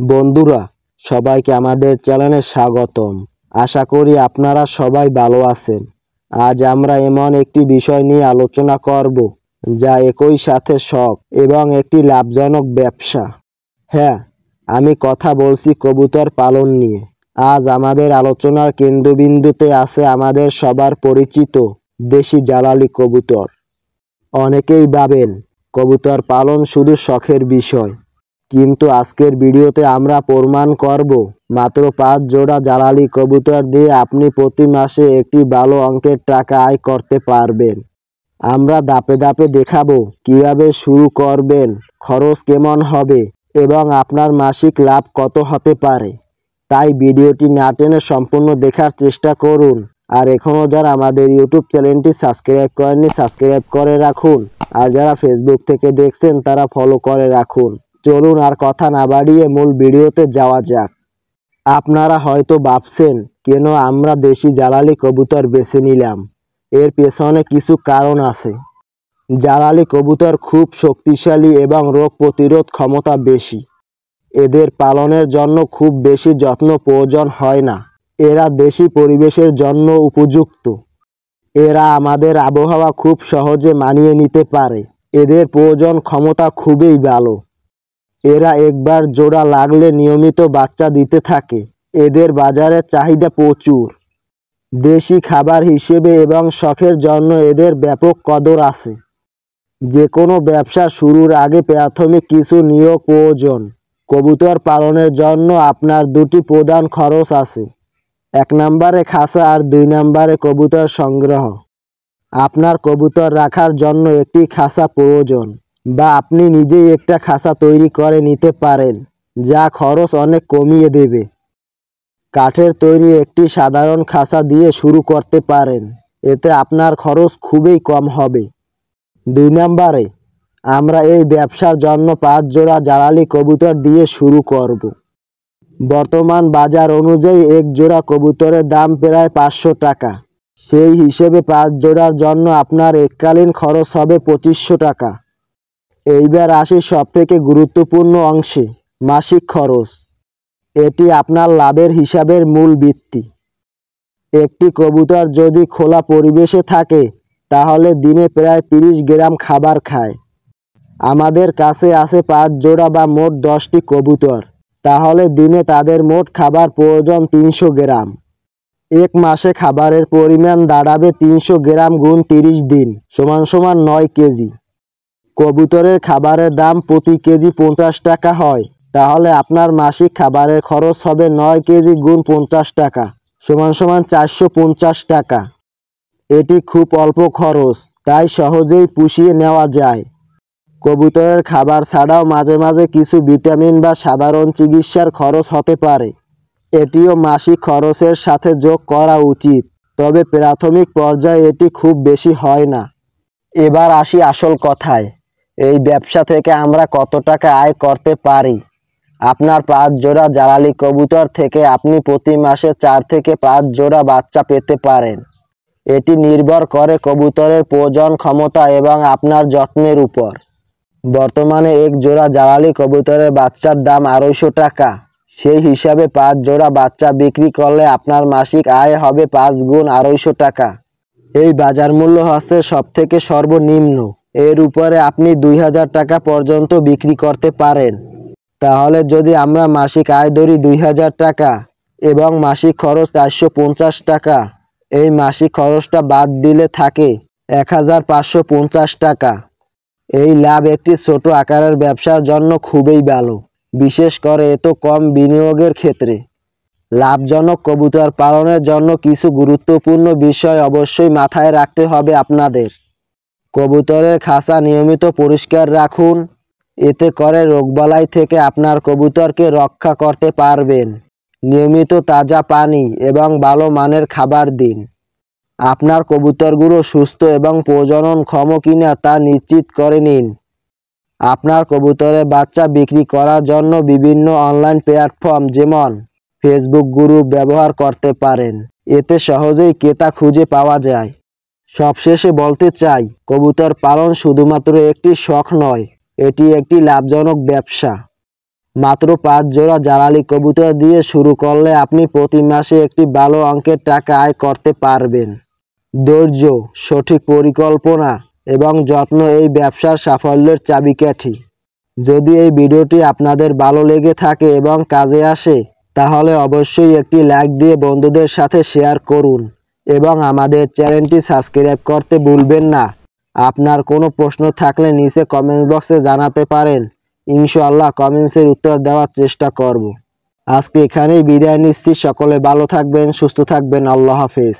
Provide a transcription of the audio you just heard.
বন্ধুরা, সবাইকে আমাদের চ্যানেলে স্বাগতম। আশা করি আপনারা সবাই ভালো আছেন। আজ আমরা এমন একটি বিষয় নিয়ে আলোচনা করব যা একই সাথে শখ এবং একটি লাভজনক ব্যবসা। হ্যাঁ, আমি কথা বলছি কবুতর পালন নিয়ে। আজ আমাদের আলোচনার কেন্দ্রবিন্দুতে আছে আমাদের সবার পরিচিত দেশি জ্বালালি কবুতর। অনেকেই ভাবেন কবুতর পালন শুধু শখের বিষয়, কিন্তু আজকের ভিডিওতে আমরা প্রমাণ করব মাত্র 5 জোড়া জ্বালালি কবুতর দিয়ে আপনি প্রতি মাসে একটি ভালো অঙ্কের টাকা আয় করতে পারবেন। আমরা ধাপে ধাপে দেখাবো কিভাবে শুরু করবেন, খরচ কেমন হবে এবং আপনার মাসিক লাভ কত হতে পারে। তাই ভিডিওটি না টেনে সম্পূর্ণ দেখার চেষ্টা করুন। আর এখনও যারা আমাদের ইউটিউব চ্যানেলটি সাবস্ক্রাইব করেননি, সাবস্ক্রাইব করে রাখুন। আর যারা ফেসবুক থেকে দেখছেন তারা ফলো করে রাখুন। চলুন আর কথা না বাড়িয়ে মূল ভিডিওতে যাওয়া যাক। আপনারা হয়তো ভাবছেন কেন আমরা দেশি জ্বালালি কবুতর বেছে নিলাম। এর পেছনে কিছু কারণ আছে। জ্বালালি কবুতর খুব শক্তিশালী এবং রোগ প্রতিরোধ ক্ষমতা বেশি। এদের পালনের জন্য খুব বেশি যত্ন প্রয়োজন হয় না। এরা দেশি পরিবেশের জন্য উপযুক্ত। এরা আমাদের আবহাওয়া খুব সহজে মানিয়ে নিতে পারে। এদের প্রজনন ক্ষমতা খুবই ভালো। এরা একবার জোড়া লাগলে নিয়মিত বাচ্চা দিতে থাকে। এদের বাজারে চাহিদা প্রচুর। দেশি খাবার হিসেবে এবং শখের জন্য এদের ব্যাপক কদর আছে। যে কোনো ব্যবসা শুরুর আগে প্রাথমিক কিছু নিয়োগ প্রয়োজন। কবুতর পালনের জন্য আপনার দুটি প্রধান খরচ আছে। 1 নম্বরে খাঁচা আর 2 নম্বরে কবুতর সংগ্রহ। আপনার কবুতর রাখার জন্য একটি খাঁচা প্রয়োজন, বা আপনি নিজেই একটা খাঁচা তৈরি করে নিতে পারেন, যা খরচ অনেক কমিয়ে দেবে। কাঠের তৈরি একটি সাধারণ খাঁচা দিয়ে শুরু করতে পারেন, এতে আপনার খরচ খুবই কম হবে। 2 নম্বরে আমরা এই ব্যবসার জন্য 5 জোড়া জ্বালালি কবুতর দিয়ে শুরু করব। বর্তমান বাজার অনুযায়ী এক জোড়া কবুতরের দাম প্রায় 500 টাকা। সেই হিসেবে 5 জোড়ার জন্য আপনার এককালীন খরচ হবে 2500 টাকা। এইবার আসি সবথেকে গুরুত্বপূর্ণ অংশে, মাসিক খরচ। এটি আপনার লাভের হিসাবের মূল ভিত্তি। একটি কবুতর যদি খোলা পরিবেশে থাকে তাহলে দিনে প্রায় 30 গ্রাম খাবার খায়। আমাদের কাছে আছে 5 জোড়া বা মোট 10টি কবুতর, তাহলে দিনে তাদের মোট খাবার প্রয়োজন 300 গ্রাম। এক মাসে খাবারের পরিমাণ দাঁড়াবে 300 গ্রাম গুণ 30 দিন সমান 9 কেজি। কবুতরের খাবারের দাম প্রতি কেজি 50 টাকা হয়, তাহলে আপনার মাসিক খাবারের খরচ হবে 9 কেজি গুণ 50 টাকা সমান 450 টাকা। এটি খুব অল্প খরচ, তাই সহজেই পুষিয়ে নেওয়া যায়। কবুতরের খাবার ছাড়াও মাঝে মাঝে কিছু ভিটামিন বা সাধারণ চিকিৎসার খরচ হতে পারে। এটিও মাসিক খরচের সাথে যোগ করা উচিত, তবে প্রাথমিক পর্যায়ে এটি খুব বেশি হয় না। এবার আসি আসল কথায়, এই ব্যবসা থেকে আমরা কত টাকা আয় করতে পারি। আপনার 5 জোড়া জ্বালালি কবুতর থেকে আপনি প্রতি মাসে 4 থেকে 5 জোড়া বাচ্চা পেতে পারেন। এটি নির্ভর করে কবুতরের প্রজনন ক্ষমতা এবং আপনার যত্নের উপর। বর্তমানে এক জোড়া জ্বালালি কবুতরের বাচ্চার দাম 250 টাকা। সেই হিসাবে 5 জোড়া বাচ্চা বিক্রি করলে আপনার মাসিক আয় হবে 5 গুণ 250 টাকা। এই বাজার মূল্য হচ্ছে সবথেকে সর্বনিম্ন। এর উপরে আপনি 2000 টাকা পর্যন্ত বিক্রি করতে পারেন। তাহলে যদি আমরা মাসিক আয় ধরি 2000 টাকা এবং মাসিক খরচ 450 টাকা, এই মাসিক খরচটা বাদ দিলে থাকে 1550 টাকা। এই লাভ একটি ছোট আকারের ব্যবসার জন্য খুবই ভালো, বিশেষ করে এত কম বিনিয়োগের ক্ষেত্রে। লাভজনক কবুতর পালনের জন্য কিছু গুরুত্বপূর্ণ বিষয় অবশ্যই মাথায় রাখতে হবে আপনাদের। কবুতরের খাঁচা নিয়মিত পরিষ্কার রাখুন, এতে করে রোগবালাই থেকে আপনার কবুতরকে রক্ষা করতে পারবেন। নিয়মিত তাজা পানি এবং ভালো মানের খাবার দিন। আপনার কবুতরগুলো সুস্থ এবং প্রজননক্ষম কিনা তা নিশ্চিত করে নিন। আপনার কবুতরের বাচ্চা বিক্রি করার জন্য বিভিন্ন অনলাইন প্ল্যাটফর্ম যেমন ফেসবুক গ্রুপ ব্যবহার করতে পারেন, এতে সহজেই ক্রেতা খুঁজে পাওয়া যায়। সবশেষে বলতে চাই, কবুতর পালন শুধুমাত্র একটি শখ নয়, এটি একটি লাভজনক ব্যবসা। মাত্র 5 জোড়া জ্বালালি কবুতর দিয়ে শুরু করলে আপনি প্রতি মাসে একটি ভালো অঙ্কের টাকা আয় করতে পারবেন। ধৈর্য, সঠিক পরিকল্পনা এবং যত্ন এই ব্যবসার সাফল্যের চাবিকাঠি। যদি এই ভিডিওটি আপনাদের ভালো লেগে থাকে এবং কাজে আসে, তাহলে অবশ্যই একটি লাইক দিয়ে বন্ধুদের সাথে শেয়ার করুন এবং আমাদের চ্যানেলটি সাবস্ক্রাইব করতে ভুলবেন না। আপনার কোনো প্রশ্ন থাকলে নিচে কমেন্ট বক্সে জানাতে পারেন। ইনশাআল্লাহ কমেন্টসের উত্তর দেওয়ার চেষ্টা করব। আজকে এখানেই বিদায় নিচ্ছি। সকলে ভালো থাকবেন, সুস্থ থাকবেন। আল্লাহ হাফেজ।